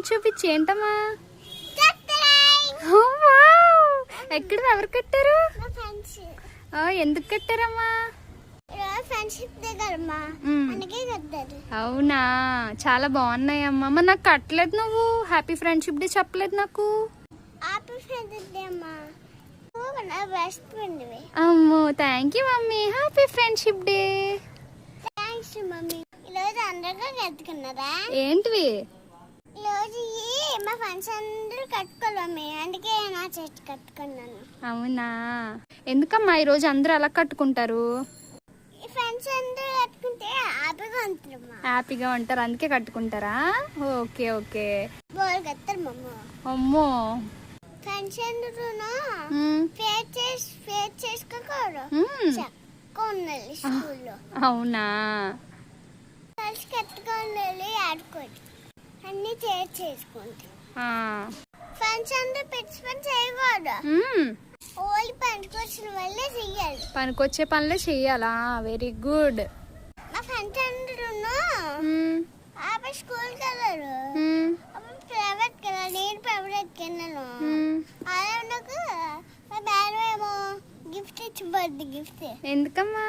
చూపించి ఏంటమ్మా? ఎక్కడ ఎవరు కట్టారు? ఎందుకు కట్టారమ్మా? అవునా, చాలా బాగున్నాయమ్మా. మరి నాకు కట్టలేదు నువ్వు. హ్యాపీ ఫ్రెండ్షిప్ డే చెప్పలేదు నాకు. అమ్మో, thank you mummy. Happy friendship day. ఏంటివి? మా ఫ్రెండ్స్ అందరూ కట్టుకోవాలి, అందుకే నా చెట్టు కట్టుకున్నాను. అవునా, ఎందుకమ్మా ఈరోజు అందరూ అలా కట్టుకుంటారు? ఫ్రెండ్స్ అందరూ కట్టుకుంటే హ్యాపీగా ఉంటారు, అందుకే కట్టుకుంటారా? Okay okay. బోల్ కట్టారు మమ్మ. అమ్మో, ఫ్రెండ్స్ అందరూ ఫేర్ చేసుకోకూడదు. స్కూల్లో. అవునా, కలిసి కట్టుకోవాలి, ఆడుకోండి, అన్ని చేసుకోండి. ఫ్రెండ్స్ అందరూ పిచ్చి చేయకూడదు. ఓన్లీ పనికొచ్చిన వల్లే చెయ్యాలి. పనికొచ్చే పనులే చెయ్యాలా? Very good. మా ఫ్రెండ్స్ అందరూ స్కూల్కి వెళ్ళారు, ప్రైవేట్ కదా, నేను ప్రైవేట్కి వెళ్ళాను. అలా నాకు మా మేడం ఏమో గిఫ్ట్ ఇచ్చి బర్త్డే గిఫ్ట్. ఎందుకమ్మా?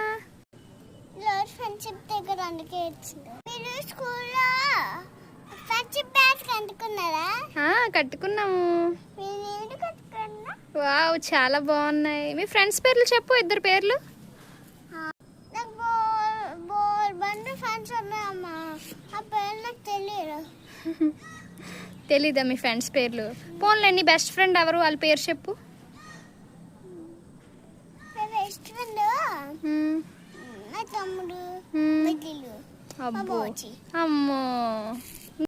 రోజు ఫ్రెండ్షిప్ దగ్గర అందుకే ఇచ్చింది. మీరు స్కూల్లో ఫ్రెండ్షిప్ బ్యాచ్ కట్టుకున్నారా? కట్టుకున్నాము. నేను కట్టుకున్నా. వావ్, చాలా బాగున్నాయి. మీ ఫ్రెండ్స్ పేర్లు చెప్పు, ఇద్దరు పేర్లు. నాకు బండి ఫ్రెండ్స్ ఉన్నాయమ్మా, ఆ పేర్లు నాకు తెలియదు. తెలీదా మీ ఫ్రెండ్స్ పేర్లు? పోన్లే, నీ బెస్ట్ ఫ్రెండ్ ఎవరు, వాళ్ళ పేరు చెప్పు. బెస్ట్ ఫ్రెండ్ నా తమ్ముడు. అమ్మో,